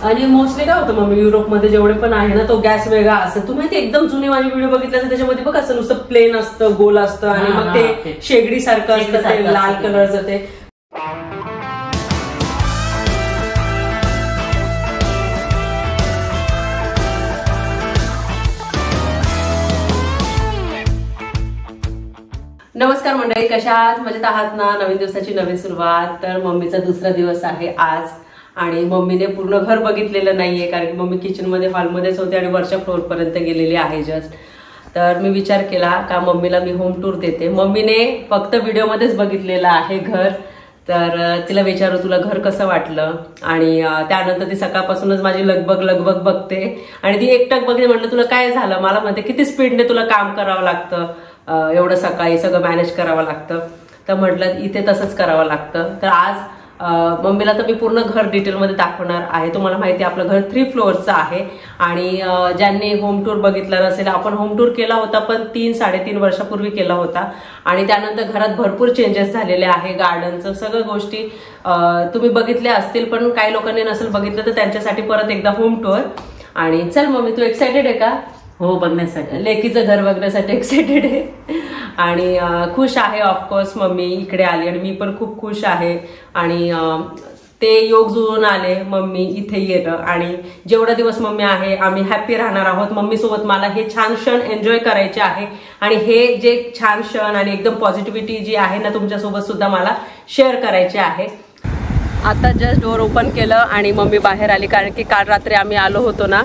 आणि मोस्टली काय होतं मम्मी युरोपमध्ये जेवढे पण आहे ना तो गॅस वेगळा असतो. तुम्ही ते एकदम जुने माझे व्हिडिओ बघितले तर त्याच्यामध्ये बघ असं नुसतं प्लेन असतं, गोल असतं आणि मग ते शेगडी सारखं असतं, ते लाल कलरचं ते. नमस्कार मंडळी, कशा आहात? मजेत आहात ना? नवीन दिवसाची नवीन सुरुवात. तर मम्मीचा दुसरा दिवस आहे आज आणि मम्मीने पूर्ण घर बघितलेलं नाहीये कारण की मम्मी किचनमध्ये हॉलमध्येच होते आणि वरच्या फ्लोअरपर्यंत गेलेली आहे जस्ट. तर मी विचार केला का मम्मीला मी होम टूर देते. मम्मीने फक्त व्हिडिओमध्येच बघितलेलं आहे घर, तर तिला विचारू तुला घर कसं वाटलं. आणि त्यानंतर ती सकाळपासूनच माझी लगबग बघते आणि ती एकटक बघते. म्हटलं तुला काय झालं? मला म्हणते किती स्पीडने तुला काम करावं लागतं, एवढं सकाळी सगळं मॅनेज करावं लागतं. तर म्हटलं इथे तसंच करावं लागतं. तर आज मम्मीला तर मी पूर्ण घर डिटेलमध्ये दाखवणार आहे. तुम्हाला माहिती आहे आपलं घर 3 फ्लोअरचं आहे आणि ज्यांनी होम टूर बघितला नसेल, आपण होम टूर केला होता पण 3-3.5 वर्षापूर्वी केला होता आणि त्यानंतर घरात भरपूर चेंजेस झालेले आहे. गार्डनचं सगळं गोष्टी तुम्ही बघितल्या असतील पण काही लोकांनी नसेल बघितलं तर त्यांच्यासाठी परत एकदा होम टूर. आणि चल मम्मी, तू एक्सायटेड आहे का? हो, बघण्यासाठी, लेकीचं घर बघण्यासाठी एक्सायटेड आहे आणि खुश आहे. ऑफकोर्स मम्मी इकडे आली आणि मी पण खूप खुश आहे आणि ते योग जुळून आले मम्मी इथे येणं. आणि जेवढा दिवस मम्मी आहे आम्ही हॅप्पी राहणार आहोत. मम्मी सोबत मला हे छान क्षण एन्जॉय करायचे आहे आणि हे जे छान क्षण आणि एकदम पॉझिटिव्हिटी जी आहे ना तुमच्यासोबत सुद्धा मला शेअर करायचे आहे. आता जस्ट डोअर ओपन केलं आणि मम्मी बाहेर आली कारण की काल रात्री आम्ही आलो होतो ना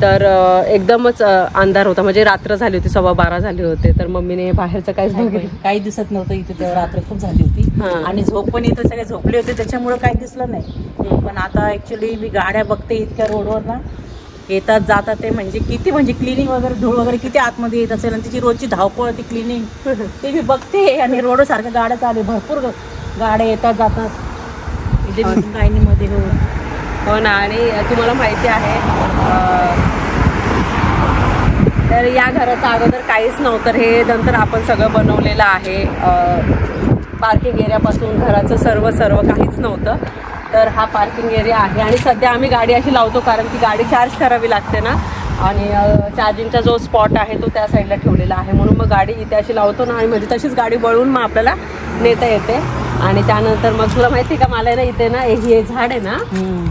तर एकदमच अंधार होता, म्हणजे रात्र झाली होती, 12:15 झाले होते. तर मम्मीने बाहेरचं काहीच बघितलं, काही दिसत नव्हतं इथे. तेव्हा रात्र खूप झाली होती आणि झोप पण इथे सगळे झोपले होते त्याच्यामुळे काही दिसलं नाही. पण आता ऍक्च्युली मी गाड्या बघते इतक्या रोडवर ना, येतात जातात ते म्हणजे किती, म्हणजे क्लिनिंग वगैरे धूळ वगैरे किती आतमध्ये येत असेल आणि तिची रोजची धावपळ ती क्लिनिंग ते मी बघते. आणि रोड सारख्या गाड्या चालू, भरपूर गाड्या येतात जातात इथे लाईनीमध्ये. हो ना. आणि तुम्हाला माहिती आहे तर या घराचं अगोदर काहीच नव्हतं. हे नंतर आपण सगळं बनवलेलं आहे. पार्किंग एरियापासून घराचं सर्व काहीच नव्हतं. तर हा पार्किंग एरिया आहे आणि सध्या आम्ही गाडी अशी लावतो कारण की गाडी चार्ज करावी लागते ना आणि चार्जिंगचा जो स्पॉट आहे तो त्या साईडला ठेवलेला आहे म्हणून मग गाडी इथे अशी लावतो ना आणि म्हणजे तशीच गाडी वळून मग आपल्याला नेता येते. आणि त्यानंतर मग तुला माहिती आहे का मला ना इथे ना हे झाड आहे ना,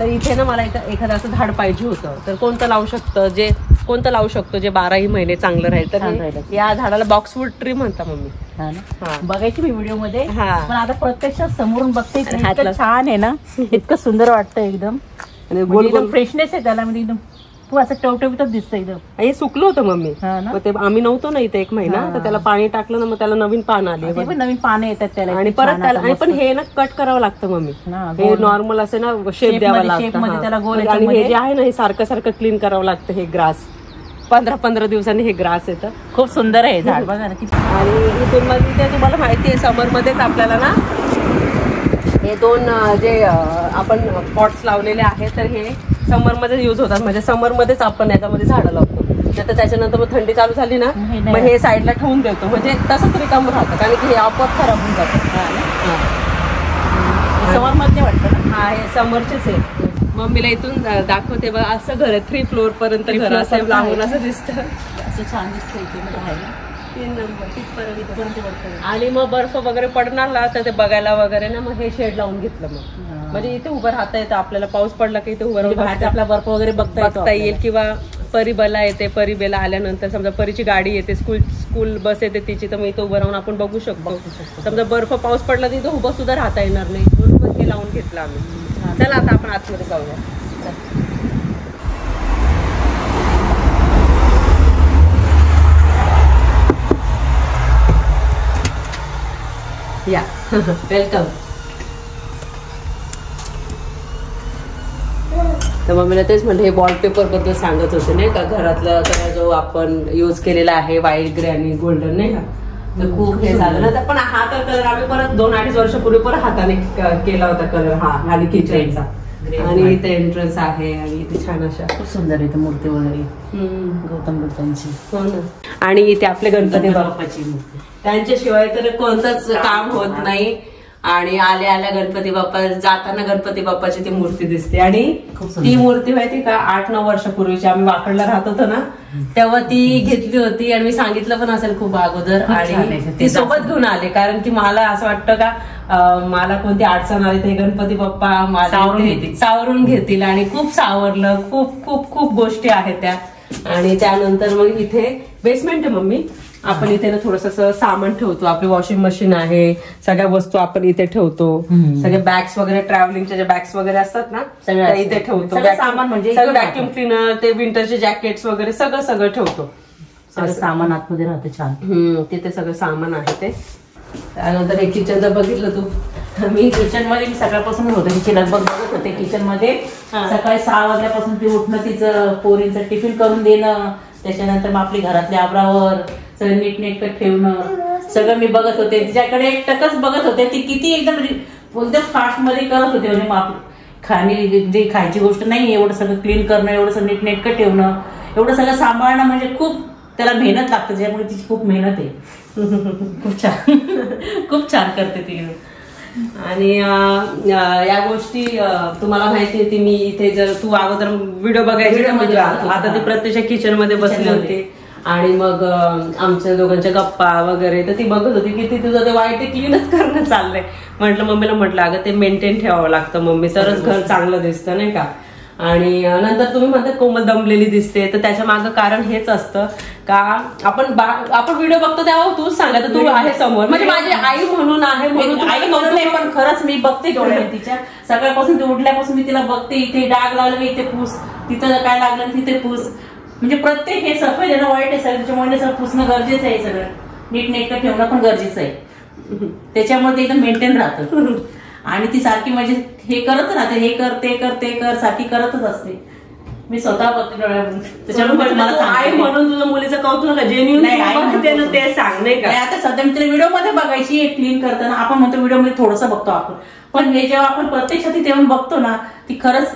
तर इथे ना मला एखादं असं झाड पाहिजे होतं. तर कोणतं लावू शकतो जे 12ही महिने चांगलं राहील? तर या झाडाला बॉक्सवूड ट्री म्हणता मम्मी. बघायची मी व्हिडिओ मध्ये, पण आता प्रत्यक्षात समोरून बघते इतकं छान आहे ना, इतकं सुंदर वाटतं एकदम. आणि गोल फ्रेशनेस आहे त्याला, म्हणजे एकदम तू असं टवटवीतच दिसतं एकदम. हे सुकलं होतं मम्मी, मग ते आम्ही नव्हतो ना इथे 1 महिना, तर त्याला पाणी टाकलं ना मग त्याला नवीन पान आले, नवीन पाने येतात त्याला. आणि परत त्याला पण हे ना कट करावं लागतं मम्मी. हे नॉर्मल असे ना शेप द्यावा लागतं आणि हे जे आहे ना हे सारखं क्लीन करावं लागतं. हे ग्रास 15 दिवसांनी हे ग्रास येतं. खूप सुंदर आहे झाड बघा ना. आणि इथून मग इथे तुम्हाला माहिती आहे समरमध्येच आपल्याला ना हे 2 जे आपण पॉट्स लावलेले आहेत तर हे समरमध्ये यूज होतात. म्हणजे समरमध्येच आपण याच्यामध्ये झाडं लावतो. तर त्याच्यानंतर मग थंडी चालू झाली ना मग हे साईडला ठेवून देतो, म्हणजे तसंच रिकामं राहतं कारण की हे आपोआप खराब होऊन जातं. समरमध्ये वाटतं ना. हा, हे समरचेच आहे. मम्मीला इथून दाखवते बघा, असं घर आहे 3 फ्लोअर पर्यंत घर असं लावून असं दिसतं. असं छान दिसतं इथे 3 नंबर तिथपर्यंत. आणि मग बर्फ वगैरे पडणार ना तर ते बघायला वगैरे ना मग हे शेड लावून घेतलं. मग म्हणजे इथे उभं राहता येतं आपल्याला. पाऊस पडला की इथे उभं राहून आपला बर्फ वगैरे बघता येईल. किंवा परीबेला येते, परीबेला आल्यानंतर समजा परीची गाडी येते, स्कूल बस येते तिची, तर मग इथं उभं राहून आपण बघू शकतो. समजा बर्फ पाऊस पडला तर इथं उभं सुद्धा राहता येणार नाही म्हणून मग हे लावून घेतलं आम्ही. चला आता आपण आतमध्ये जाऊया. या वेलकम. तर मम्मीला तेच म्हणलं, हे वॉलपेपर बद्दल सांगत होते नाही का, घरातला कलर जो आपण यूज केलेला आहे व्हाईट, ग्रे आणि गोल्डन नाही का, तर खूप हे झालं ना. पण हा तर कलर आम्ही परत 2-2.5 वर्षापूर्वी परत हाताने केला होता कलर हा, आणि किचनचा. आणि इथे एंट्रन्स आहे आणि इथे छान अशा खूप सुंदर आहे मूर्ती वगैरे गौतम बुद्धांची. हो ना. आणि इथे आपले गणपती बाप्पाची मूर्ती, त्यांच्याशिवाय तर कोणतंच काम होत नाही. आणि आल्या आल्या गणपती बाप्पा जाताना गणपती बाप्पाची ती मूर्ती दिसते. आणि ती मूर्ती माहिती का 8-9 वर्षापूर्वीची आम्ही वाकडला राहत होतो ना तेव्हा ती घेतली होती आणि मी सांगितलं पण असेल खूप अगोदर आणि ती सोबत घेऊन आले. कारण की मला असं वाटतं का मला कोणती अडचण आली ते गणपती बाप्पा सावरून घेतील आणि खूप सावरलं. खूप खूप खूप गोष्टी आहेत त्या. आणि त्यानंतर मग इथे बेसमेंट आहे मम्मी. आपण इथे ना थोडंसं सामान ठेवतो. आपली वॉशिंग मशीन आहे, सगळ्या वस्तू आपण इथे ठेवतो. सगळे बॅग्स वगैरे ट्रॅव्हलिंगच्या ज्या बॅग्स वगैरे असतात ना सगळ्या इथे ठेवतो. सामान म्हणजे सगळं व्हॅक्युम क्लीनर ते विंटरचे जॅकेट्स वगैरे सगळं ठेवतो. सामान आतमध्ये राहते छान. तिथे सगळं सामान आहे ते. त्यानंतर हे किचनचं बघितलं तू. मी किचन मध्ये मी सकाळपासून होते तिची लगभग बघत होते किचन मध्ये. सकाळी 6 वाजल्यापासून ती उठणं, तिचं पोरींचं टिफिन करून देणं, त्याच्यानंतर मग आपली घरातली आवरावर सगळं नीटनेटकं ठेवणं सगळं मी बघत होते. तिच्याकडे एकटकच बघत होते. ती किती एकदम फास्ट मध्ये करत होते. म्हणजे मग खाणी जी खायची गोष्ट नाही एवढं सगळं क्लीन करणं, एवढं सगळं नीटनेटकं ठेवणं, एवढं सगळं सांभाळणं म्हणजे खूप त्याला मेहनत लागते. त्यामुळे तिची खूप मेहनत आहे. खूप छान खूप छान करते ती. आणि या गोष्टी तुम्हाला माहिती आहे. ती मी इथे जर तू अगोदर व्हिडिओ बघायची आता ती प्रत्यक्ष किचन मध्ये बसली होती आणि मग आमच्या दोघांच्या गप्पा वगैरे तर ती बघत होती की ती तुझं ते वाईट ते क्लीनच करणं चाललंय. म्हटलं मम्मीला म्हटलं अगं ते मेंटेन ठेवावं लागतं मम्मी, तरच घर चांगलं दिसतं नाही का. आणि नंतर तुम्ही म्हणतात कोमल दमलेली दिसते तर त्याच्या मागं कारण हेच असतं का आपण व्हिडिओ बघतो तेव्हा तूच सांगा तू आहे समोर म्हणजे माझी आई म्हणून आहे म्हणून आई म्हणून नाही पण खरंच मी बघते डोळ्याने तिच्या. सकाळपासून ती उठल्यापासून मी तिला बघते. इथे डाग लागलं इथे पूस, तिथं काय लागलं तिथे पूस. म्हणजे प्रत्येक हे सफेद आहे ना वाईट आहे सगळं, त्याच्यामुळे सगळं पुसणं गरजेचं आहे. सगळं नीटनेटकं ठेवणं पण गरजेचं आहे. त्याच्यामुळे ते एकदम मेंटेन राहतं. आणि ती सारखी म्हणजे हे करत राहते, हे कर ते कर ते कर सारखी करतच असते. मी स्वतः बघते डोळ्यातून. त्याच्यामुळे मला आई म्हणून तुझ्या मुलीचं कौतुक नका जेन्युइन ते सांग नाही का. आता सध्या मी तिला व्हिडिओ मध्ये बघायची क्लीन करताना आपण म्हणतो व्हिडिओ मध्ये थोडंसं बघतो आपण, पण हे जेव्हा आपण प्रत्यक्षात तिथे येऊन बघतो ना ती खरंच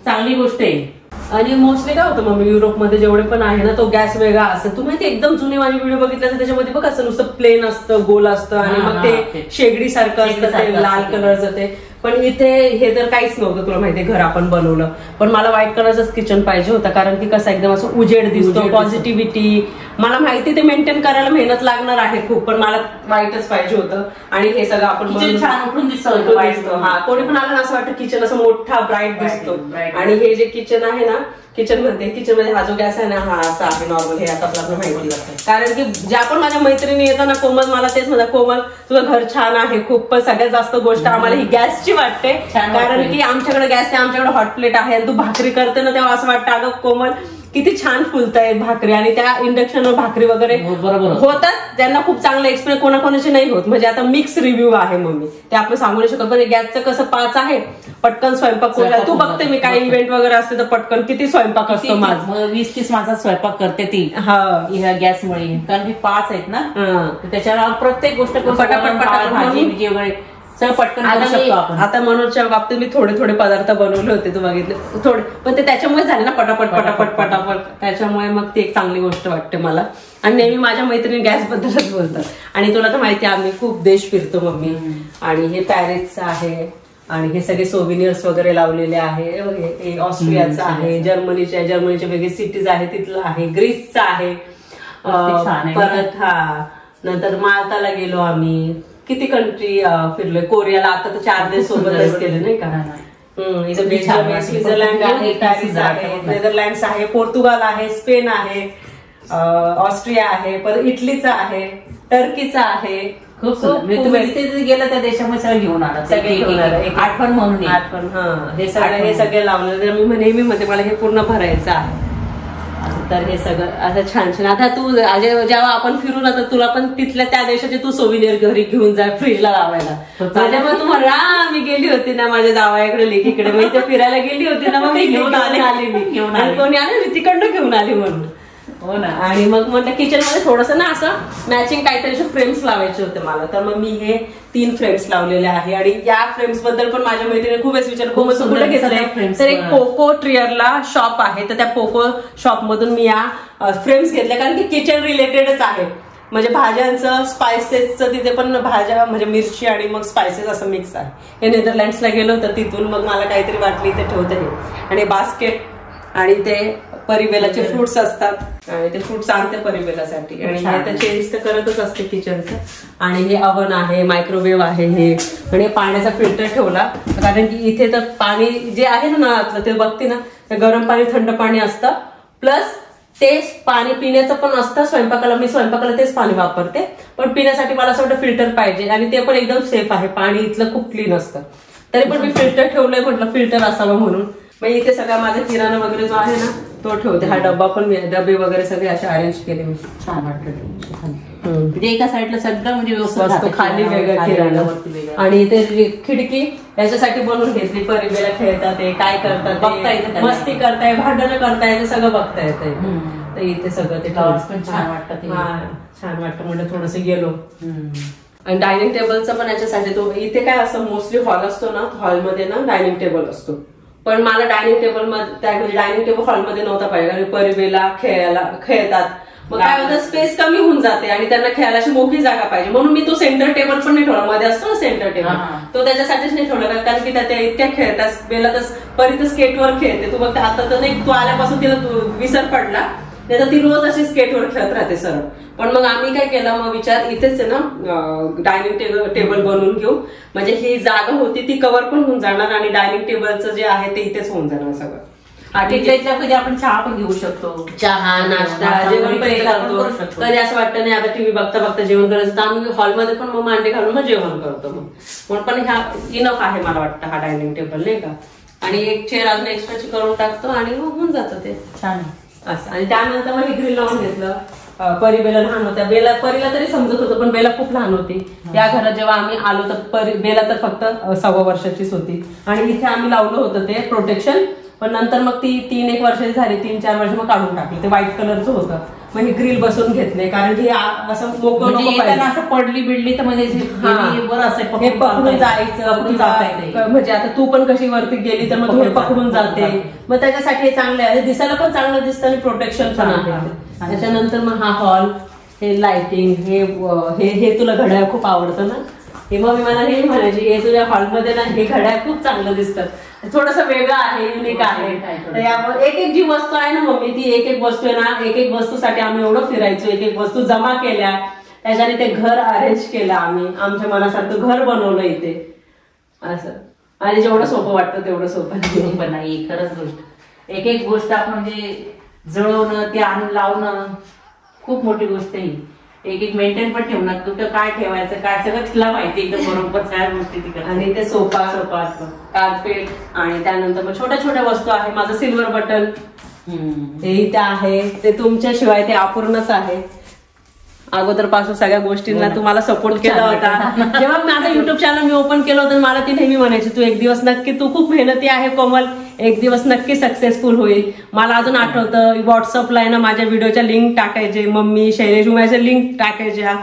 चांगली गोष्ट आहे. आणि मोस्टली काय होतं मग युरोपमध्ये जेवढे पण आहे ना तो गॅस वेगळा असतो. तुम्ही ते एकदम जुने माझे व्हिडिओ बघितले तर त्याच्यामध्ये बघ असं नुसतं प्लेन असतं, गोल असतं आणि मग ते शेगडी सारखं असतं ते लाल कलरचं ते. पण इथे हे तर काहीच नव्हतं. तुला माहितीये घर आपण बनवलं पण मला व्हाईट कलरचंच किचन पाहिजे होतं कारण की कसं एकदम असं उजेड दिसतो, पॉझिटिव्हिटी. मला माहिती ते मेंटेन करायला मेहनत लागणार आहे खूप पण मला व्हाईटच पाहिजे होतं. आणि हे सगळं आपण छान उठून दिसतो. हा कोणी पण आलं असं वाटतं किचन असं मोठा ब्राईट दिसतो. आणि हे जे किचन आहे ना किचन मध्ये हा जो गॅस आहे ना हा असा आहे नॉर्मल. हे आता आपल्याला माहिती लागतं कारण की ज्या पण माझ्या मैत्रिणी येतात ना कोमल मला तेच म्हणतात कोमल तुझं घर छान आहे खूप पण सगळ्यात जास्त गोष्ट आम्हाला ही गॅसची वाटते. कारण की आमच्याकडे गॅस आहे, आमच्याकडे हॉट प्लेट आहे आणि तू भाकरी करते ना तेव्हा असं वाटतं अगं कोमल किती छान फुलताय भाकरी. आणि त्या इंडक्शनवर भाकरी वगैरे होतात त्यांना खूप चांगलं एक्सपिरियन्स कोणाकोणाचे नाही होत. म्हणजे आता मिक्स रिव्ह्यू आहे मम्मी ते आपण सांगू नाही शकत. पण गॅसचं कसं 5 आहे पटकन स्वयंपाक करूया. तू बघते मी काही इव्हेंट वगैरे असते तर पटकन किती स्वयंपाक असतो माझं 20-30 माझा स्वयंपाक करते ती ह्या गॅसमुळे. कारण की 5 आहेत ना त्याच्यावर प्रत्येक गोष्ट पटापट भाजी वगैरे सगळं पटकन आता मनोजच्या बाबतीत मी थोडे पदार्थ बनवले होते तू बघितले थोडे पण ते त्याच्यामुळे झाले ना पटापट त्याच्यामुळे मग ती एक चांगली गोष्ट वाटते मला. आणि नेहमी माझ्या मैत्रिणी गॅस बद्दलच बोलतात. आणि तुला तर माहिती आहे आम्ही खूप देश फिरतो मम्मी. आणि हे पॅरिसचं आहे आणि हे सगळे सोव्हिनियर्स वगैरे लावलेले आहे. ऑस्ट्रियाचं आहे, जर्मनीचे वेगळे सिटीज आहे तिथलं आहे, ग्रीसचं आहे. परत नंतर माल्टाला गेलो आम्ही. किती कंट्री फिरलोय. कोरियाला आता तर 4 दिवस सोबतच गेले नाही का. इथं बेल्जियम आहे, स्वित्झर्लंड आहे, पॅरिस आहे, नेदरलँड्स आहे, पोर्तुगाल आहे, स्पेन आहे, ऑस्ट्रिया आहे, परत इटलीचा आहे, टर्कीचा आहे. खूप तिथे गेलं त्या देशामध्ये सगळं घेऊन आलं सगळे घेऊन आलं आठवण म्हणून आठवण. हे सगळे लावलं मी नेहमी मध्ये मला हे पूर्ण भरायचं आहे. तर हे सगळं असं छान. आता तू जेव्हा आपण फिरू ना तर तुला पण तिथल्या त्या देशाचे तू सोव्हिनियर घरी घेऊन जाय फ्रीजला लावायला. त्याच्यामुळे तुम्हाला मी गेली होती ना माझ्या जावयाकडे लेकीकडे मी इथे फिरायला गेली होती ना मग मी घेऊन आली कोणी आले मी तिकडनं घेऊन आली म्हणून. हो ना. आणि मग म्हटलं किचन मध्ये थोडस ना असं मॅचिंग काहीतरी फ्रेम्स लावायचे होते मला. तर मग मी हे 3 फ्रेम्स लावलेले आहे. आणि या फ्रेम्स बद्दल पण माझ्या मैत्रिणी खूपच विचार कुठे घेतलंय तर एक पोको ट्रियरला शॉप आहे तर त्या पोको शॉप मधून मी या फ्रेम्स घेतल्या कारण की किचन रिलेटेडच आहे. म्हणजे भाज्यांचं स्पायसेसचं तिथे पण भाज्या म्हणजे मिरची आणि मग स्पायसेस असं मिक्स आहे. हे नेदरलँड्सला गेलो तर तिथून मग मला काहीतरी वाटली ते ठेवते हे. आणि बास्केट आणि ते परिबेलाचे फ्रुट्स असतात आणि ते फ्रुट्स आणते परिबेलासाठी. आणि हे तर चेंज तर करतच असते किचनचं. आणि हे अवन आहे, मायक्रोवेव्ह आहे हे. आणि पाण्याचा फिल्टर ठेवला कारण की इथे तर पाणी जे आहे ना नळातलं ते बघते ना, तर गरम पाणी थंड पाणी असतं, प्लस ते पाणी पिण्याचं पण असतं. स्वयंपाकाला मी स्वयंपाकाला तेच पाणी वापरते, पण पिण्यासाठी मला असं वाटतं फिल्टर पाहिजे. आणि ते पण एकदम सेफ आहे, पाणी इथलं खूप क्लीन असतं. तरी पण मी फिल्टर ठेवलंय, म्हटलं फिल्टर असावं म्हणून. मग इथे सगळा माझा किराणा वगैरे जो आहे ना तो ठेवते. हा डब्बा पण मी डबे वगैरे सगळे असे अरेंज केले मी. छान वाटतं. म्हणजे एका साईडला सगळं म्हणजे व्यवस्थित, खाली वेगळा किराणा. आणि इथे खिडकी याच्यासाठी बनवून घेतली, परिबेला खेळतात ते काय करतात, बघता येते, मस्ती करताय, भांडणं करताय, ते सगळं बघता येते. तर इथे सगळं ते पण छान वाटतं. छान वाटतं म्हणजे थोडस गेलो. आणि डायनिंग टेबलचं पण याच्यासाठी तो इथे काय असं मोस्टली हॉल असतो ना, हॉलमध्ये ना डायनिंग टेबल असतो. पण मला डायनिंग टेबल मध्ये डायनिंग टेबल हॉलमध्ये नव्हता पाहिजे आणि परिबेला खेळतात, मग काय होतं स्पेस कमी होऊन जाते आणि त्यांना खेळायला अशी मोठी जागा पाहिजे. म्हणून मी तो सेंटर टेबल पण नाही ठेवला, मध्ये असतो ना सेंटर टेबल, तो त्याच्यासाठीच नाही ठेवला. कारण की त्या इतक्या खेळतात, बेला तर परी तर स्केटवर खेळते. तू बघते आता तर नाही, तू आल्यापासून तिला विसर पडला, नाही तर ती रोज अशी स्केटवर खेळत राहते सरळ. पण मग आम्ही काय केलं, मग विचार इथेच आहे ना डायनिंग टेबल बनवून घेऊ, म्हणजे ही जागा होती ती कव्हर पण होऊन जाणार आणि डायनिंग टेबलचं जे आहे ते इथेच होऊन जाणार सगळं. आणि त्याच्यामध्ये आपण चहा पण घेऊ शकतो, चहा नाश्ता जेवण पण करतो. कधी असं वाटतं नाही आता टीव्ही बघता बघता जेवण करायचं, तर आम्ही हॉलमध्ये पण मग मांडे घालून मग जेवण करतो. मग पण ह्या इनफ आहे मला वाटतं हा डायनिंग टेबल, नाही का. आणि एक चेअर अजून एक्स्ट्राची करून टाकतो आणि मग होऊन जातं ते छान असं. आणि त्यानंतर मग हे ग्रिल लावून घेतलं. परिबेला लहान होत्या, परीला तरी समजत होतं, पण बेला खूप लहान होती. या घरात जेव्हा आम्ही आलो तर बेला तर फक्त 6 वर्षाचीच होती. आणि इथे आम्ही लावलं होतं ते प्रोटेक्शन, पण नंतर मग ती 3-1 वर्षाची झाली, 3-4 वर्ष मग काढून टाकलं. ते व्हाईट कलरचं होतं, मग हे ग्रिल बसवून घेतले कारण की असं मोकळं असं पडली बिडली तर म्हणजे बरं असं हे पकडून जायचं. म्हणजे आता तू पण कशी वरती गेली तर मग हे पकडून जाते, मग त्याच्यासाठी हे चांगलं आहे, दिसायला पण चांगलं दिसतं आणि प्रोटेक्शन पण आहे. त्याच्यानंतर मग हा हॉल, हे लाइटिंग, हे तुला घड्याळ खूप आवडतं ना, हे मग मी मला हे म्हणायची, हे तुझ्या हॉलमध्ये ना हे घड्याळ खूप चांगलं दिसतं, थोडंसं वेगळं आहे, युनिक आहे. तर यावर एक जी वस्तू आहे ना मम्मी, ती एक वस्तू आहे ना, एक वस्तूसाठी आम्ही एवढं फिरायचो, एक वस्तू जमा केल्या, त्याच्याने ते घर अरेंज केलं आम्ही, आमच्या मनासारखं घर बनवलं इथे असं. आणि जेवढं सोपं वाटतं तेवढं सोपं नाही. खरंच गोष्ट, एक गोष्ट आपण म्हणजे जळवणं, ते आणून लावणं खूप मोठी गोष्ट आहे. एक मेंटेन पण ठेवणार, कुठं काय ठेवायचं काय सगळं तिला माहिती एकदम बरोबर सगळ्या गोष्टी तिकडे. आणि ते सोफा कार्पेट आणि त्यानंतर मग छोट्या छोट्या वस्तू आहे. माझं सिल्वर बटन हे इथे आहे, ते तुमच्याशिवाय ते अपूर्णच आहे. अगोदरपासून सगळ्या गोष्टींना तुम्हाला सपोर्ट केला होता. जेव्हा माझं युट्यूब चॅनल मी ओपन केलं होतं, मला ती नेहमी म्हणायची तू एक दिवस नक्की, तू खूप मेहनती आहे कोमल, एक दिवस नक्की सक्सेसफुल होईल. मला अजून आठवतं व्हॉट्सअपला आहे ना माझ्या व्हिडिओच्या लिंक टाकायचे, मम्मी शैलेश उमायच्या लिंक टाकायच्या,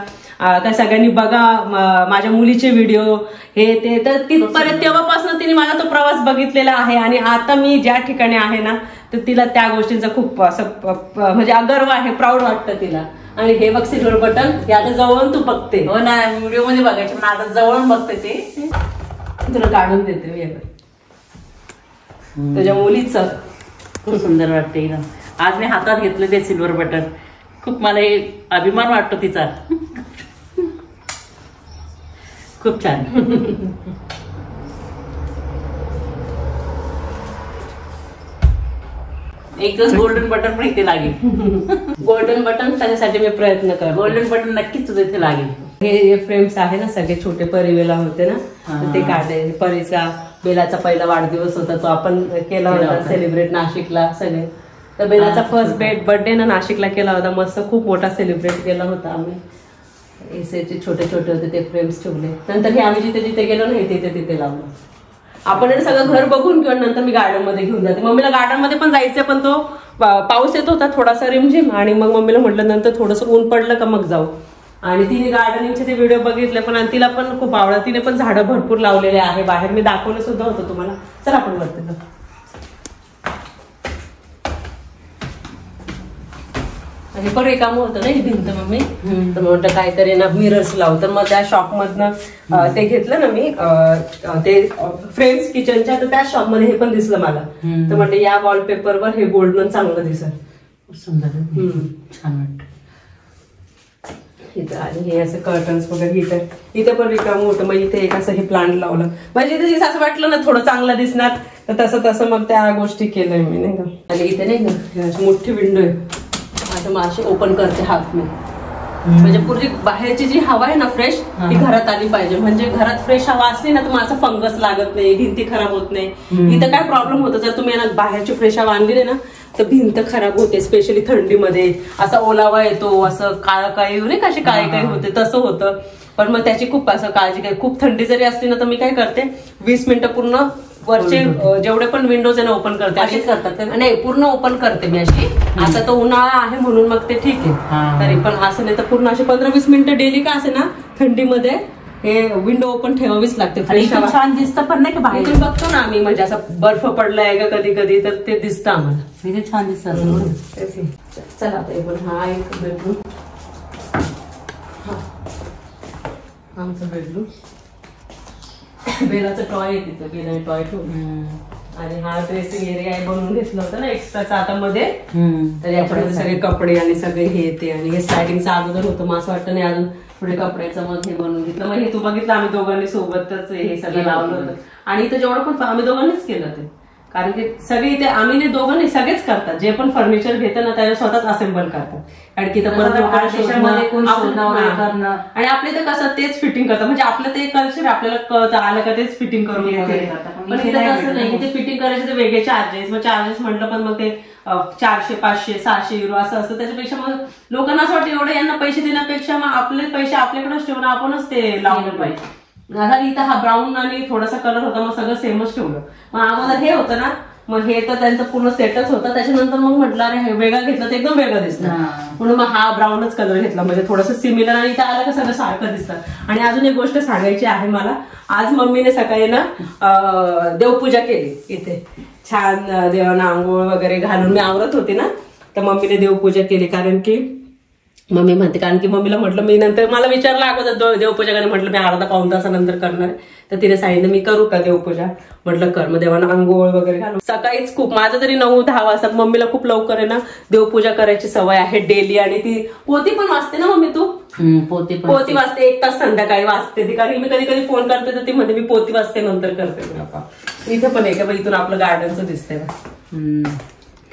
त्या सगळ्यांनी बघा माझ्या मुलीचे व्हिडिओ हे ते. तर तिथपर्यंत तेव्हापासून तिने माझा तो प्रवास बघितलेला आहे. आणि आता मी ज्या ठिकाणी आहे ना, तर तिला त्या गोष्टींचा खूप असं म्हणजे गर्व आहे, प्राऊड वाटतं तिला. आणि हे बघ सिल्वर बटन, हे आता जवळून तू बघते. हो ना, व्हिडिओ मध्ये बघायचे पण आता जवळून बघते ते. तुला काढून देते मी तुझ्या मुलीचं. खूप सुंदर वाटते ना. आज मी हातात घेतलं ते सिल्वर बटन, खूप मला हे अभिमान वाटतो तिचा. खूप छान. एक दिवस गोल्डन बटन पण इथे लागेल. गोल्डन बटन त्याच्यासाठी मी प्रयत्न कर. गोल्डन बटन नक्कीच तुझं इथे लागेल. हे फ्रेम्स आहे ना, सगळे छोटे परिवेला होते ना, ते काढले. परीचा बेलाचा पहिला वाढदिवस होता, तो आपण केला होता सेलिब्रेट नाशिकला सगळे. तर बेलाचा फर्स्ट बर्थडे ना नाशिकला केला होता, मस्त खूप मोठा सेलिब्रेट केला होता आम्ही. एसेचे छोटे छोटे होते ते फ्रेम्स ठेवले. नंतर हे आम्ही जिथे जिथे गेलो ना तिथे तिथे लावलं. आपण सगळं घर बघून किंवा नंतर मी गार्डन मध्ये घेऊन जाते. मम्मीला गार्डन मध्ये पण जायचं, पण तो पाऊस येत होता थोडासा रिमझिम, आणि मग मम्मीला म्हटलं नंतर थोडंसं ऊन पडलं का मग जाऊ. आणि तिने गार्डनिंगचे ते व्हिडिओ बघितले पण, आणि तिला पण खूप आवडलं. तिने पण झाडं भरपूर लावलेले आहे बाहेर, मी दाखवलं सुद्धा होतं तुम्हाला. चल आपण वरती जाऊ. हे पण रिकाम होतं ना ही भिंत मम्मी, तर म्हटलं काहीतरी ना मिरर्स लाव. तर मग त्या शॉप मधनं ते घेतलं ना मी ते फ्रेम्स किचनच्या, तर त्या शॉप मध्ये हे पण दिसलं मला. तर म्हटलं या वॉलपेपरवर हे गोल्डन चांगलं दिसत. सुंदर छान वाटत इथं. आणि हे असं कर्टन्स वगैरे हिटर इथे पण रिकाम होतं. मग इथे एक असं हे प्लांट लावलं, म्हणजे इथे असं वाटलं ना थोडं चांगलं दिसणार, तर तसं तसं मग त्या गोष्टी केलंय मी नाही का. आणि इथे नाही का अशी मोठी विंडो आहे, आता मग अशी ओपन करते हाफ मी, म्हणजे पूर्वी बाहेरची जी हवा आहे ना फ्रेश ती घरात आली पाहिजे. म्हणजे घरात फ्रेश हवा असली ना तर माझा फंगस लागत नाही, भिंती खराब होत नाही. इथं काय प्रॉब्लेम होतो, जर तुम्ही ना बाहेरची फ्रेश हवा आणली ना तर भिंत खराब होते, स्पेशली थंडीमध्ये. असा ओलावा येतो, असं काळं काळी नाही का, अशी काळी काळी होते, तसं होतं. पण मग त्याची खूप असं काळजी घ्या. खूप थंडी जरी असली ना तर मी काय करते 20 मिनिटं पूर्ण वरचे जेवढे पण विंडोज आहे ना ओपन करते. अशीच करतात नाही, पूर्ण ओपन करते मी अशी. आता तो उन्हाळा आहे म्हणून मग ते ठीक आहे, तरी पण असं नाही तर पूर्ण अशी 15-20 मिनिटं डेली का असे ना थंडीमध्ये हे विंडो ओपन ठेवावीच लागते. फ्रेश हवा छान दिसतं पण नाही का बाहेर बघतो ना आम्ही, म्हणजे असं बर्फ पडलाय का कधी कधी तर ते दिसतं आम्हाला. इथे छान दिसतं. चला आता पण हा एक बेडरूम, आमचं बेडरूम. बेलाचं टॉय आहे तिथं, बेलाने टॉय ठेवून. आणि हा ड्रेसिंग एरिया आहे बनवून घेतलं होतं ना एक्स्ट्राचा आता मध्ये, तर याच्यामध्ये सगळे कपडे आणि सगळे हे येते. आणि हे स्लायडिंगचं अगोदर होतं, मग असं वाटतं नाही अजून पुढे कपड्याचं मग हे बनवून घेतलं. मग हे तू बघितलं आम्ही दोघांनी सोबतच हे सगळं लावलं होतं. आणि इथं जेवढं पण आम्ही दोघांनीच केलं ते, कारण की सगळे इथे आम्ही दोघांनी सगळेच करतात. जे पण फर्निचर घेतं ना त्याला स्वतःच असेंबल करतात. कारण की आणि आपले तर कसं तेच फिटिंग करतात, म्हणजे आपलं ते कल्चर आपल्याला कळतं आलं का तेच फिटिंग करून घेते. पण इथे तसं नाही, ते फिटिंग करायचे तर वेगळे चार्जेस. मग चार्जेस म्हटलं पण मग ते 400, 500, 600 युरो असं असतं. त्याच्यापेक्षा मग लोकांना असं वाटतं एवढं यांना पैसे देण्यापेक्षा मग आपले पैसे आपल्याकडेच ठेवून आपणच ते लावलं पाहिजे. आता इथं हा ब्राऊन आणि थोडासा कलर होता, मग सगळं सेमच ठेवलं. मग अगोदर हे होतं ना, मग हे तर त्यांचं पूर्ण सेटच होतं. त्याच्यानंतर मग म्हटलं अरे हे वेगळं घेतलं तर एकदम वेगळं दिसतं, म्हणून मग हा ब्राऊनच कलर घेतला, म्हणजे थोडंसं सिमिलर. आणि इथं आलं का सगळं सारखं दिसतं. आणि अजून एक गोष्ट सांगायची आहे मला, आज मम्मीने सकाळी ना देवपूजा केली इथे. छान देवांना आंघोळ वगैरे घालून मी आवरत होते ना, तर मम्मीने देवपूजा केली. कारण की मम्मी म्हणते, कारण की मम्मीला म्हटलं मी नंतर मला विचारलं अगोदर देवपूजा करायला, म्हटलं मी अर्धा पाऊण तासानंतर करणार. तर तिने सांगितलं मी करू का देवपूजा, म्हटलं कर. मग देवांना आंघोळ वगैरे घालून सकाळीच खूप माझं तरी 9-10 वाजता. मम्मीला खूप लवकर आहे ना देवपूजा करायची सवय आहे डेली. आणि ती पोती पण वाचते ना मम्मी, तू पोती वाचते 1 तास संध्याकाळी वाचते ती. कारण मी कधी कधी फोन करते तर ती म्हणते मी पोती वाचते नंतर करते. इथं पण आहे का इथून आपलं गार्डनचं दिसतंय,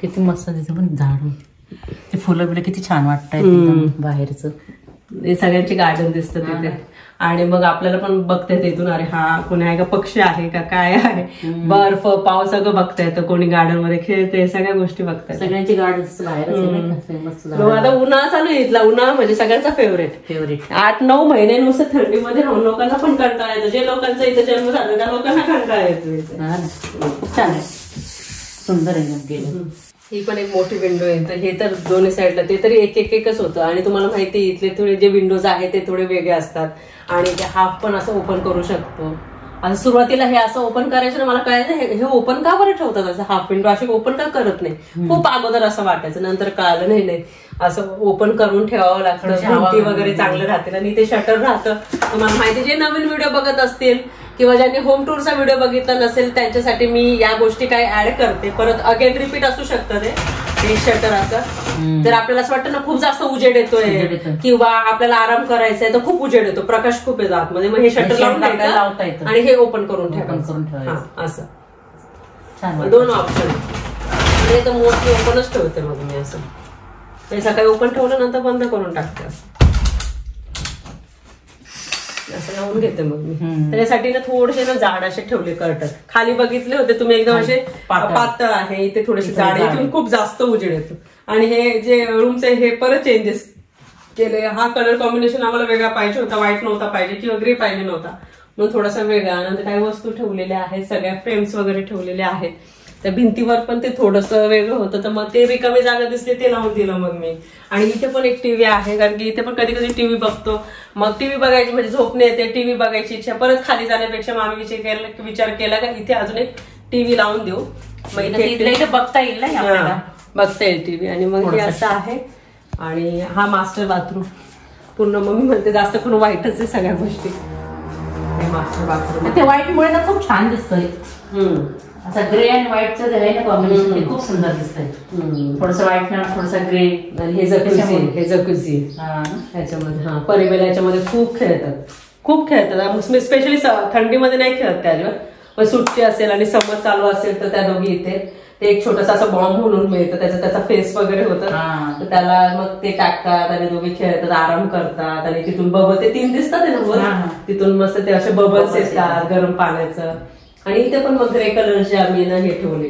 किती मस्त दिसतं. पण झाड ते फुलं बिलं किती छान वाटतंय बाहेरचं. हे सगळ्यांची गार्डन दिसतं तिथे. आणि मग आपल्याला पण बघता येतं इथून अरे हा कोणी आहे का, पक्षी आहे का, काय आहे, बर्फ पाऊस सगळं बघता येतं. कोणी गार्डन मध्ये खेळते, सगळ्या गोष्टी बघतायत. सगळ्यांची गार्डन बाहेर. आता उन्हाळा चालू आहे, इथला उन्हाळा म्हणजे सगळ्यांचा फेवरेट. 8-9 महिने नुसतं थंडीमध्ये राहून लोकांना पण कंटाळा येतो. जे लोकांचा इथे जन्म झाला त्या लोकांना कंटाळा येतो. छान आहे, सुंदर आहे. ही पण एक मोठी विंडो आहे. तर हे तर दोन्ही साईडला ते तरी एकच होतं. आणि तुम्हाला माहिती इथले थोडे जे विंडोज आहेत ते थोडे वेगळे असतात. आणि ते हाफ पण असं ओपन करू शकतो. असं सुरुवातीला हे असं ओपन करायचं ना, मला कळायचं हे ओपन का बरं ठेवतात असं हाफ विंडो, अशी ओपन का करत नाही. खूप अगोदर असं वाटायचं, नंतर कळालं नाही असं ओपन करून ठेवावं लागतं, भिंती वगैरे चांगलं राहतील. आणि ते शटर राहतं. तुम्हाला माहिती जे नवीन व्हिडिओ बघत असतील किंवा ज्यांनी होम टूरचा व्हिडिओ बघितला नसेल त्यांच्यासाठी मी या गोष्टी काही ऍड करते. परत अगेन रिपीट असू शकतं ते शटर असं. जर आपल्याला असं वाटतं ना खूप जास्त उजेड येतोय किंवा आपल्याला आराम करायचा आहे तर खूप उजेड येतो, प्रकाश खूप येतो आतमध्ये, मग हे शटर लावता येतं आणि हे ओपन करून ठेवायचं असं. 2 ऑप्शन. हे तर मोस्टली ओपनच ठेवते मग मी असं. ते सकाळी ओपन ठेवलं नंतर बंद करून टाकते असं लावून घेते मग मी. त्याच्यासाठी ना थोडेसे ना जाड असे ठेवले कर्टन. खाली बघितले होते तुम्ही एकदम असे पातळ आहे, इथे थोडेसे जाड, इथून खूप जास्त उजेड येतो. आणि हे जे रूमचे हे परत चेंजेस केले. हा कलर कॉम्बिनेशन आम्हाला वेगळा पाहिजे होता, व्हाईट नव्हता पाहिजे किंवा ग्रे पाहिजे नव्हता, मग थोडासा वेगळा. नंतर काही वस्तू ठेवलेल्या आहेत, सगळ्या फ्रेम्स वगैरे ठेवलेल्या आहेत. त्या भिंतीवर पण ते थोडंसं वेगळं होतं, तर मग ते रिकामी जागा दिसली ते लावून दिलं मग मी. आणि इथे पण एक टीव्ही आहे, कारण की इथे पण कधी कधी टीव्ही बघतो. मग टीव्ही बघायची म्हणजे झोपणे येते, टीव्ही बघायची इच्छा. परत खाली जाण्यापेक्षा मग आम्ही विचार केला का इथे अजून एक टीव्ही लावून देऊ, मग इथे बघता येईल ना, बघता येईल टीव्ही. आणि मग हे असं आहे आणि हा मास्टर बाथरूम पूर्ण मम्मी म्हणते जास्त करून व्हाईटच आहे सगळ्या गोष्टी. मास्टर बाथरूम ते व्हाईट मुळे ना खूप छान दिसतंय. असं ग्रे आणि व्हाईटचं जे आहे ना कॉम्बिनेशन खूप सुंदर दिसतंय. थोडंसं व्हाईट थोडंसं ग्रे. आणि हे जकुझी ह्याच्यामध्ये हा परिबेला याच्यामध्ये खूप खेळतात स्पेशली थंडीमध्ये नाही खेळत त्याच्यावर. पण सुट्टी असेल आणि समर चालू असेल तर त्या दोघी इथे ते एक छोटासा असं बॉम्ब म्हणून मिळतं त्याचा फेस वगैरे होतं तर त्याला मग ते टाकतात आणि दोघे खेळतात आराम करतात आणि तिथून बबल ते 3 दिसतात ना तिथून मस्त ते असे बबल्स येतात गरम पाण्याचं. आणि इथे पण मग ग्रे कलरचे आम्ही ना हे ठेवले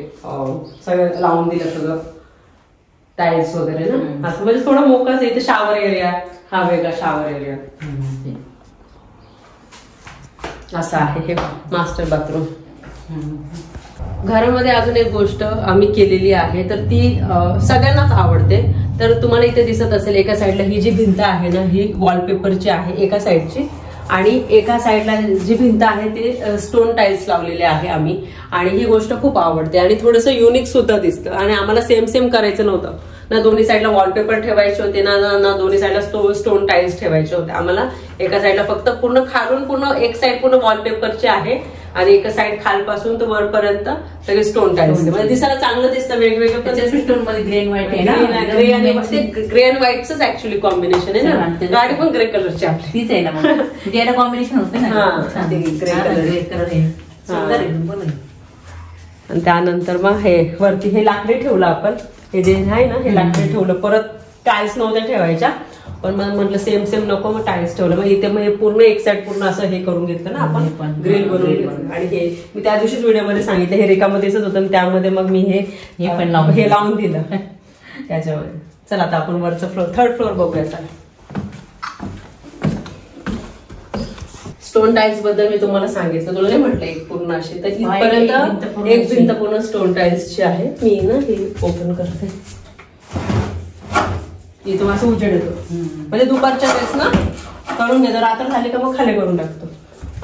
सगळं लावून दिलं सगळं टाईल्स वगैरे ना असं म्हणजे थोडं मोकळच. इथे शॉवर एरिया हा वेगळा शॉवर एरिया असं आहे हे मास्टर बाथरूम. घरामध्ये अजून एक गोष्ट आम्ही केलेली आहे तर ती सगळ्यांनाच आवडते. तर तुम्हाला इथे दिसत असेल एका साईडला ही जी भिंत आहे ना ही वॉलपेपरची आहे एका साईडची आणि एका साईडला जी भिंत आहे ते स्टोन टाईल्स लावलेले आहे आम्ही. आणि ही गोष्ट खूप आवडते आणि थोडंसं युनिक सुद्धा दिसतं. आणि आम्हाला सेम करायचं नव्हतं ना दोन्ही साईडला वॉलपेपर ठेवायचे होते ना दोन्ही साईडला स्टोन टाईल्स ठेवायचे होते. आम्हाला एका साईडला फक्त पूर्ण खालून पूर्ण एक साईड पूर्ण वॉलपेपरचे आहे आणि एका साईड खालपासून तर वरपर्यंत सगळे स्टोन टाईल्स. म्हणजे दिसायला चांगलं दिसतं वेगवेगळं. पण स्टोन मध्ये ग्रे अँड व्हाईट आहे ग्रे अँड व्हाईटच ऍक्च्युअली कॉम्बिनेशन आहे ना. गाडी पण ग्रे कलरची आपली तीच आहे ना कॉम्बिनेशन होते ना ग्रे कलर आणि त्यानंतर मग हे वरती हे लाकडी ठेवलं आपण. हे जे आहे ना हे लाकडी ठेवलं. परत टाईल्स नव्हत्या ठेवायच्या पण मग म्हटलं सेम नको मग टाईल्स ठेवलं. मग इथे मग हे पूर्ण एक साईड पूर्ण असं हे करून घेतलं ना आपण ग्रिल बनवून घेतलं. आणि हे मी त्या दिवशीच व्हिडिओमध्ये सांगितलं हे रेखामध्ये दिसत होतं त्यामध्ये मग मी हे लावून दिलं त्याच्यामध्ये. चला आता आपण वरचं फ्लोर 3rd फ्लोर बघूया. चला स्टोन टाईल्स बद्दल मी तुम्हाला सांगितलं तुला नाही म्हटलं एक पूर्ण अशी तर इथपर्यंत एक भिंत पूर्ण स्टोन टाईल्सची आहे. मी ना हे ओपन करते इथून असं उजेड येतो म्हणजे दुपारच्या वेळेस ना करून घेतो रात्र झाली का मग खाली करून टाकतो.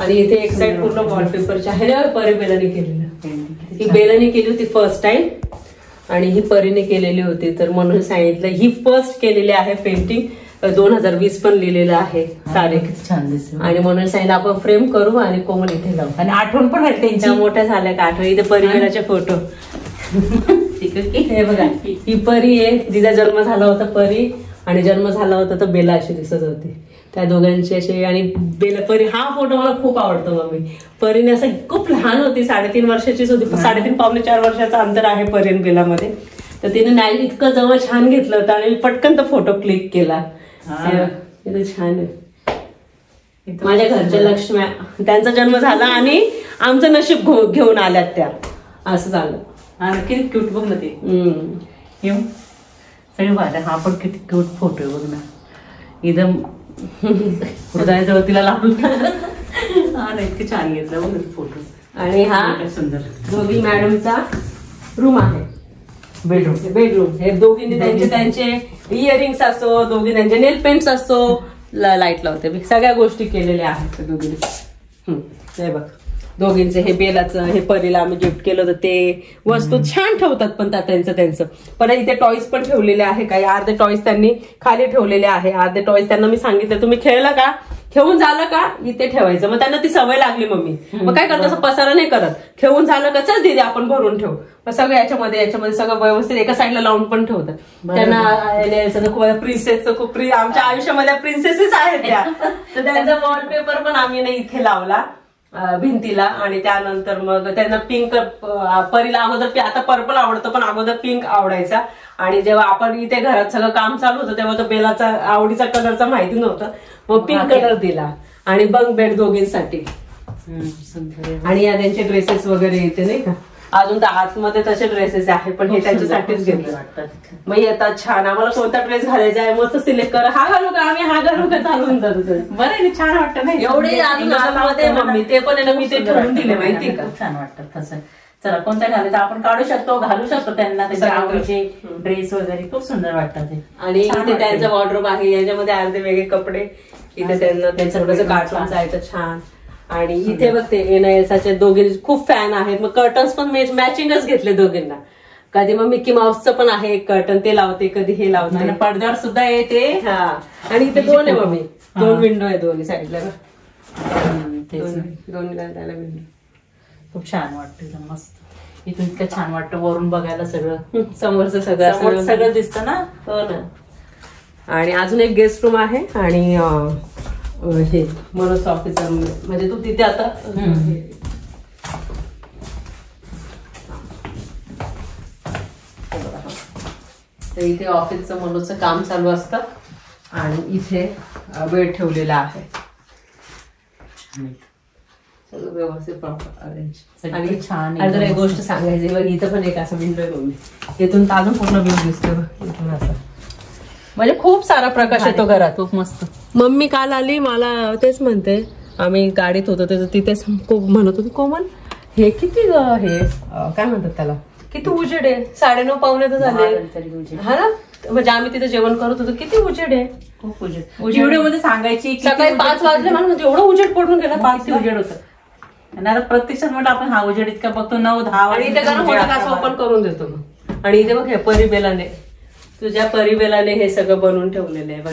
आणि इथे एक साईड पूर्ण वॉलपेपरची आहे परी बेलाने केलेलं. ही बेलाने केली होती फर्स्ट टाइम आणि ही परीने केलेली होती तर म्हणून सांगितलं ही फर्स्ट केलेली आहे पेंटिंग. 2020 पण लिहिलेलं आहे तारीख छान दिसत आणि म्हणून सांगितलं आपण फ्रेम करू आणि कोमल इथे लावू आणि आठवण पण राहील त्यांच्या मोठ्या झाल्या का आठवण. इथे परिवाराचे फोटो हे बघा ही परी आहे तिचा जन्म झाला होता परी आणि जन्म झाला होता तर बेला अशी दिसत होती त्या दोघांची असे. आणि बेला परी हा फोटो मला खूप आवडतो. मम्मी परीने असं खूप लहान होती 3.5 वर्षाचीच होती 3.5 पावणे 4 वर्षाचं अंतर आहे परी आणि बेलामध्ये. तर तिने नाही इतकं जवळ छान घेतलं होतं आणि पटकन तो फोटो क्लिक केला. छान आहे माझ्या घरच्या लक्ष्म्या त्यांचा जन्म झाला आणि आमचं नशीब घेऊन आल्यात त्या असं झालं. किती क्यूट बघ ना ते सगळे भाज्या. हा पण किती क्यूट फोटो आहे बघ ना एकदम हृदयाजवळ तिला लावून इतके छान घेतलं बघ फोटो. आणि हा सुंदर दोघी मॅडमचा रूम आहे बेडरूम. हे दोघींनी त्यांचे इयरिंग्स असो दोघी त्यांचे नेल पेंट्स असो लाईट लावते सगळ्या गोष्टी केलेल्या आहेत दोघींनी. हे बघ दोघींचे हे बेलाचं हे परीला आम्ही गिफ्ट केलं होतं ते वस्तू छान ठेवतात पण त्यांचं पण इथे टॉईज पण ठेवलेले आहे. काही अर्धे टॉईज त्यांनी खाली ठेवलेले आहे अर्धे टॉईज त्यांना मी सांगितलं तुम्ही खेळलं का खेळून झालं का इथे ठेवायचं. मग त्यांना ती सवय लागली मम्मी मग काय करत असं पसारा नाही करत. खेळून झालं का चल दिदी आपण भरून ठेवू. मग सगळं याच्यामध्ये सगळं व्यवस्थित एका साईडला लावून पण ठेवतात. त्यांना प्रिन्सेसचं खूप आमच्या आयुष्यामध्ये प्रिन्सेसेस आहेत त्या तर त्यांचा वॉलपेपर पण आम्ही इथे लावला भिंतीला. आणि त्यानंतर मग त्यांना पिंक परीला अगोदर आता पर्पल आवडतं पण अगोदर पिंक आवडायचा. आणि जेव्हा आपण इथे घरात सगळं काम चालू होतं तेव्हा तो बेलाचा आवडीचा कलरचा माहिती नव्हतं मग पिंक कलर दिला. आणि बंक बेड दोघींसाठी आणि या त्यांचे ड्रेसेस वगैरे येते नाही का अजून तर आतमध्ये तसे ड्रेसेस आहे पण हे त्यांच्यासाठीच घेतले वाटतात. मग येतात छान आम्हाला कोणता ड्रेस घालायचा आहे मस्त सिलेक्ट कर हा घालू का आम्ही हा घालू का चालून जातो बरं छान वाटतं नाही एवढे अजून आतमध्ये मम्मी ते पण मी ते ठेवून दिले माहिती का छान वाटतं तसं. चला कोणत्या घालायचं आपण काढू शकतो घालू शकतो त्यांना त्याच्या आवडीचे ड्रेस वगैरे खूप सुंदर वाटतात ते. आणि इथे त्यांचं वॉर्डरोब आहे याच्यामध्ये अर्धे वेगळे कपडे इथे त्यांना त्यांचं थोडंसं काढून जायचं छान. आणि इथे बघते एनआयएसचे दोघे खूप फॅन आहेत मग कर्टन्स पण मॅचिंगच घेतले दोघींना कधी मग मिकी माऊसचं पण आहे एक कर्टन, ते लावते, कधी हे लावते. आणि पडद्यावर सुद्धा येते. हा, आणि इथे 2 आहे मम्मी, 2 विंडो आहे दोन्ही साईडला ना. दोन्ही त्याला विंडो. खूप छान वाटतं, एकदम मस्त. इथून इतकं छान वाटतं वरून बघायला, सगळं समोरचं सगळं दिसतं ना. हो ना. आणि अजून एक गेस्ट रूम आहे आणि हे मनोज ऑफिसर, म्हणजे तू तिथे आता तर इथे ऑफिसचं मनोजचं काम चालू असतं आणि इथे बेड ठेवलेला आहे, सगळं व्यवस्थित प्रॉपर अरेंज. आणि छान. जर एक गोष्ट सांगायची बघ, इथं पण एक असं विंडो आहे मम्मी, इथून अजून पूर्ण व्ह्यू दिसतोय बघ इथून असं, म्हणजे खूप सारा प्रकाश येतो घरात. खूप मस्त. मम्मी काल आली, मला तेच म्हणते, आम्ही गाडीत होतो तिथेच खूप म्हणत होती, कोमल हे किती हे काय म्हणतात त्याला, किती उजेड आहे, 9:30 पावणे तर झाले हा ना. म्हणजे आम्ही तिथे जेवण करत होतो, किती उजेड आहे. खूप उजेड. व्हिडिओ मध्ये सांगायची सकाळी 5 वाजले मला, म्हणजे एवढं उजेड पडून गेला, 5 उजेड होतं. आणि आता प्रत्यक्षात म्हटलं आपण हा उजेड इतका बघतो 9-10 आणि इथे गरम होतं असं ओपन करून देतो मग. आणि इथे बघ हे परिबेलाने, तुझ्या परिबेलाने हे सगळं बनवून ठेवलेलं आहे बघ.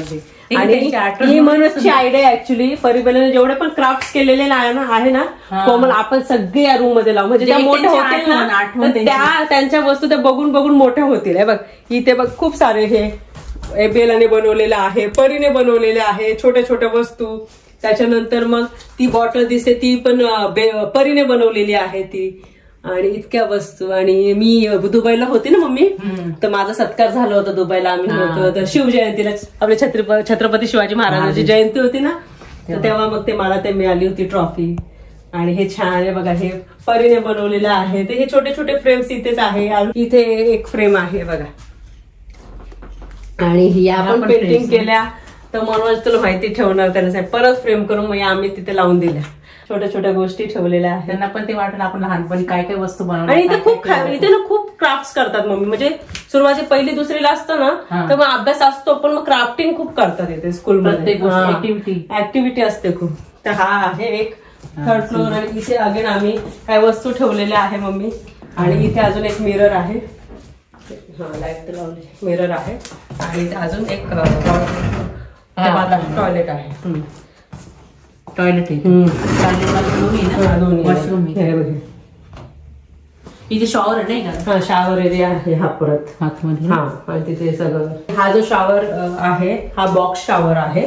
आणि ही मनोजची आयडिया ऍक्च्युली, परिबेलाने जेवढे पण क्राफ्ट केलेले आहे ना कोमल, आपण सगळे या रूम मध्ये लावू, म्हणजे त्या मोठ्या होतील ना, त्यांच्या वस्तू त्या बघून बघून मोठ्या होतील. हे बघ इथे बघ खूप सारे हे बेलाने बनवलेलं आहे, परीने बनवलेले आहे छोट्या छोट्या वस्तू. त्याच्यानंतर मग ती बॉटल दिसते, ती पण परीने बनवलेली आहे ती. आणि इतक्या वस्तू. आणि मी दुबईला होते ना मम्मी, तर माझा सत्कार झाला होता दुबईला, आम्ही होतो तर शिवजयंतीला, आपल्या छत्रपती शिवाजी महाराजांची जयंती होती ना, तर तेव्हा मग ते मला ते मिळाली होती ट्रॉफी. आणि हे छान आहे बघा, हे परीने बनवलेलं आहे. ते हे छोटे छोटे फ्रेम्स इथेच आहे. इथे एक फ्रेम आहे बघा, आणि या पण पेंटिंग केल्या. तर मनोज तुला माहिती ठेवणार त्यांना, परत फ्रेम करून मग आम्ही तिथे लावून दिल्या. छोट्या छोट्या गोष्टी ठेवलेल्या आहेत. त्यांना पण ते वाटलं आपण लहानपणी काय काय वस्तू बनवल्या. आणि इथे ना खूप क्राफ्ट करतात मम्मी, म्हणजे सुरुवाती 1ली 2रीला असतं ना, तर मग अभ्यास असतो, पण मग क्राफ्टिंग खूप करतात इथे स्कूलमध्ये. ऍक्टिव्हिटी असते खूप. तर हा आहे एक 3rd फ्लोअर. आणि इथे अगेन आम्ही काय वस्तू ठेवलेल्या आहे मम्मी. आणि इथे अजून एक मिरर आहे, लाईट लावले, मिरर आहे. आणि इथे अजून एक टॉयलेट आहे. Toilet washroom. इथे शॉवर नाही का? हा, शॉवर एरिया आहे हा परत आतमध्ये. हा, आणि तिथे सगळं. हा जो शॉवर आहे हा बॉक्स शॉवर आहे,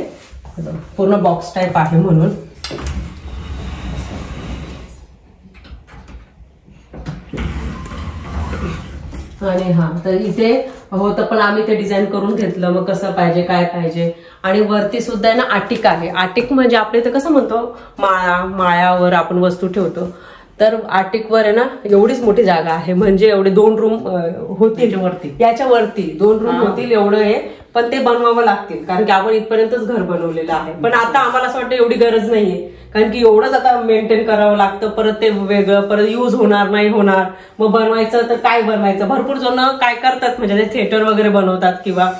पूर्ण बॉक्स टाईप आहे म्हणून. आणि हा तर इथे होतं, पण आम्ही ते डिझाईन करून घेतलं, मग कसं पाहिजे काय पाहिजे. आणि वरती सुद्धा आहे ना आटिक आहे. आटिक म्हणजे आपल्या इथे कसं म्हणतो, माळ्यावर आपण वस्तू ठेवतो, तर आटिकवर आहे ना एवढीच मोठी जागा आहे, म्हणजे एवढे 2 रूम होतील वरती, याच्या वरती 2 रूम होतील एवढं आहे. पण ते बनवावं लागतील, कारण की आपण इथपर्यंतच घर बनवलेलं आहे. पण आता आम्हाला असं वाटतं एवढी गरज नाहीये, कारण की एवढंच आता मेंटेन करावं लागतं, परत ते वेगळं, परत यूज होणार नाही होणार. मग बनवायचं तर काय बनवायचं, भरपूर जण काय करतात, म्हणजे थिएटर वगैरे बनवतात किंवा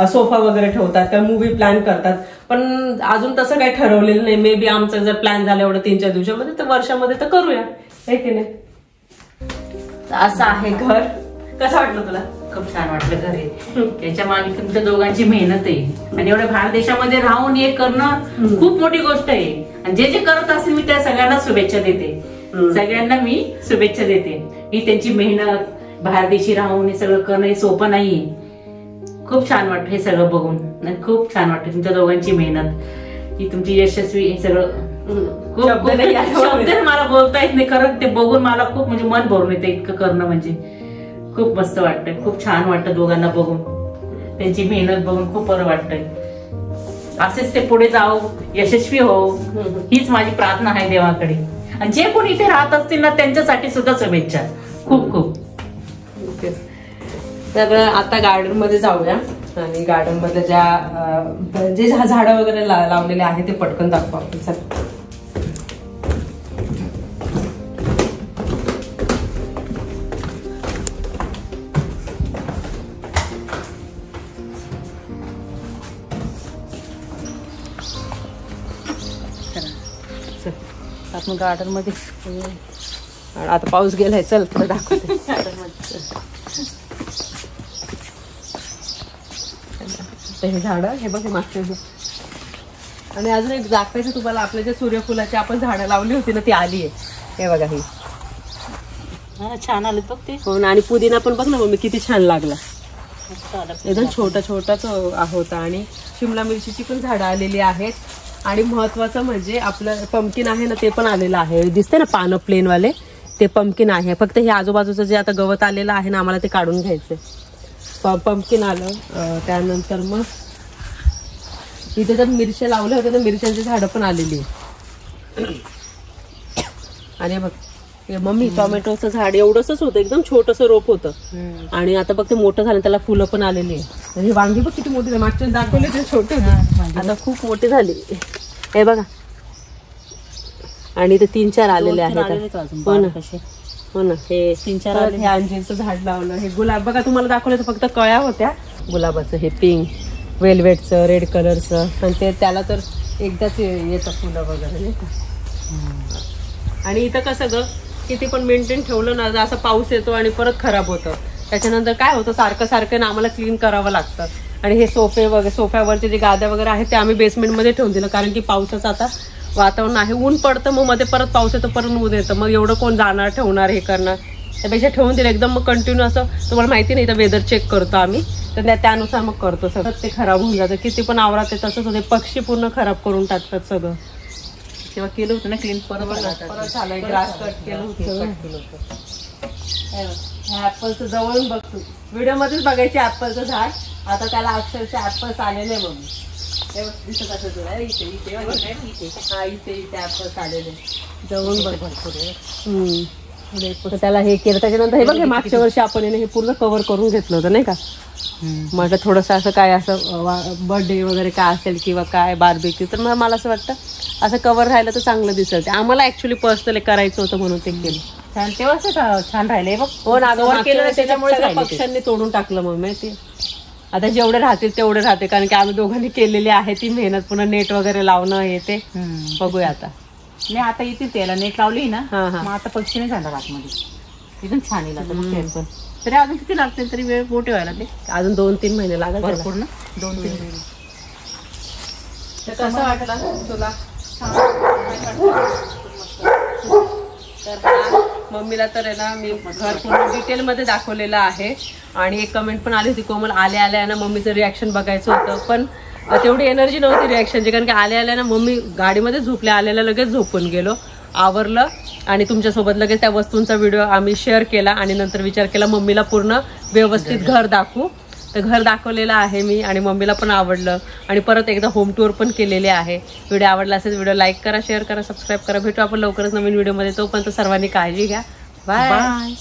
सोफा वगैरे ठेवतात, किंवा मूवी प्लॅन करतात. पण अजून तसं काही ठरवलेलं नाही. मे बी आमचं जर प्लॅन झालं एवढं 3-4 दिवसामध्ये, तर वर्षामध्ये तर करूया, हे की नाही. असं आहे घर. कसं वाटलं तुला? खूप छान वाटलं घर आहे. त्याच्या मागे तुमच्या दोघांची मेहनत आहे, आणि एवढ्या भारत देशामध्ये राहून हे करणं खूप मोठी गोष्ट आहे. आणि जे जे करत असेल मी त्या सगळ्यांना शुभेच्छा देते, सगळ्यांना मी शुभेच्छा देते. ही त्यांची मेहनत, बाहेरदेशी राहून हे सगळं करणं हे सोपं नाहीये. खूप छान वाटतं हे सगळं बघून, खूप छान वाटतं तुमच्या दोघांची मेहनत, ही तुमची यशस्वी, हे सगळं खूप शब्द मला बोलता येत नाही, कारण ते बघून मला खूप म्हणजे मन भरून येतं. इतकं करणं म्हणजे खूप मस्त वाटतंय, खूप छान वाटतं दोघांना बघून, त्यांची मेहनत बघून खूप बरं वाटतंय. असेच ते पुढे जाओ, यशस्वी हो, हीच माझी प्रार्थना आहे देवाकडे. आणि जे कोणी इथे राहत असतील ना त्यांच्यासाठी सुद्धा शुभेच्छा खूप खूप. तर आता गार्डन मध्ये जाऊया, आणि गार्डन मध्ये जे झाडं वगैरे लावलेले आहे ते पटकन दाखवा. आपण गार्डन मध्ये आता पाऊस गेलाय, चल तुला दाखवते गार्डन मध्ये. फक्त हे झाडं, हे बघ मागचे. आणि अजून एक दाखवायचं तुम्हाला, आपल्या जे सूर्यफुलाची आपण झाडं लावली होती ना ती आली आहे. हे बघा ही छान आले बघ ते. हो ना. आणि पुदिना पण बघ ना मम्मी किती छान लागला, एकदम छोटा छोटाच होता. आणि शिमला मिरचीची पण झाडं आलेली आहेत. आणि महत्वाचं म्हणजे आपलं पंपकिन आहे ना ते पण आलेलं आहे. दिसते ना पानं प्लेनवाले, ते पंपकिन आहे. फक्त हे आजूबाजूचं जे आता गवत आलेलं आहे ना आम्हाला ते काढून घ्यायचंय. पंपकिन आलं. त्यानंतर मग इथे जर मिरच्या लावल्या होत्या तर मिरच्यांची झाडं पण आलेली आहे. आणि बघ मम्मी टोमॅटोचं झाड एवढंच होतं, एकदम छोटंसं रोप होतं. आणि आता बघ ते मोठं झालं, त्याला फुलं पण आलेली आहे. हे वांगी बघ किती मोठी, मागच्या दाखवले ते छोटे होते, आता खूप मोठी झाली. हे बघा. आणि ते 3-4 आलेले आहेत. हो ना, हो ना. हे 3-4 हे अंजीरचं झाड लावलं. हे गुलाब बघा तुम्हाला दाखवलं तर फक्त कळ्या होत्या गुलाबाचं. हे पिंक वेलवेटचं, रेड कलरचं. आणि ते त्याला तर एकदाच येतं फुलं वगैरे नाही का. आणि इथं कसं ग किती पण मेंटेन ठेवलं ना, असं पाऊस येतो आणि परत खराब होतं. त्याच्यानंतर काय होतं, सारखं सारखं ना आम्हाला क्लीन करावं लागतं. आणि हे सोफे वगैरे, सोफ्यावरचे जे गाद्या वगैरे आहेत ते आम्ही बेसमेंटमध्ये ठेवून दिलं, कारण की पावसाचं आता वातावरण आहे. ऊन पडतं, मग मध्ये परत पाऊस येतो, परत ऊन येतं. मग एवढं कोण जाणार, ठेवणार, हे करणार. त्यापेक्षा ठेवून दिलं एकदम. मग कंटिन्यू असं तुम्हाला माहिती नाही तर वेदर चेक करतो आम्ही, तर त्यानुसार मग करतो सगळं. ते खराब होऊन जातं, किती पण आवरात ते तसंच होते. पक्षी पूर्ण खराब करून टाकतात सगळं. तेव्हा केलं होतं ना क्लीन, परत झालंय. ग्रास कट केलं होतं. ऍपलचं जवळून बघतो, व्हिडिओ मध्येच बघायचे ऍपलचं झाड. आता त्याला अक्षरशः ऍपल्स आलेले मग दिसत असं तुला. इथे इथे हा इथे ऍपल्स आलेले जवळून बघ भरपूर. त्याला हे केलं. त्याच्यानंतर हे बघ हे मागच्या वर्षी आपण हे पूर्ण कव्हर करून घेतलं होतं नाही का. म्हटलं थोडंसं असं काय असं बर्थडे वगैरे काय असेल किंवा काय बार्बेक्यू, तर मग मला असं वाटतं असं कव्हर राहिलं तर चांगलं दिसेल. ते आम्हाला ऍक्च्युली पर्सनली करायचं होतं म्हणून ते केलं. छान, तेव्हा छान राहिले बघ. हो ना, कव्हर केलं त्याच्यामुळे पक्ष्यांनी तोडून टाकलं मग माहिती. आता जेवढे राहतील तेवढे राहते, कारण की आम्ही दोघांनी केलेली आहे ती मेहनत. पुन्हा नेट वगैरे लावणं हे ते बघूया आता. नाही आता येतील, त्याला नेट लावली ना. मग आता पक्षी नाही जाणार आतमध्ये, एकदम छान येईल आता. पण तरी अजून किती लागतील, तरी वेळ मोठे व्हायला ते अजून 2-3 महिने लागेल भरपूर ना. 2-3 महिने. कसं वाटलं तुला? तर मम्मीला तर आहे ना मी घर पूर्ण डिटेलमध्ये दाखवलेलं आहे. आणि एक कमेंट पण आली होती, कोमल आल्या आल्या ना मम्मीचं रिॲक्शन बघायचं होतं, पण तेवढी एनर्जी नव्हती रिॲक्शनची, कारण की आल्या आल्या ना मम्मी गाडीमध्ये झोपल्या, आल्याला लगेच झोपून गेलो, आवरलं. आणि तुमच्यासोबत लगेच त्या वस्तूंचा व्हिडिओ आम्ही शेअर केला. आणि नंतर विचार केला मम्मीला पूर्ण व्यवस्थित घर दाखवू, तर घर दाखवलेलं आहे मी. आणि मम्मीला पण आवडलं. आणि परत एकदा होम टूर पण केलेले आहे. व्हिडिओ आवडला असेल व्हिडिओ लाईक करा, शेअर करा, सबस्क्राईब करा. भेटू आपण लवकरच नवीन व्हिडिओमध्ये. तोपर्यंत सर्वांनी काळजी घ्या. बाय.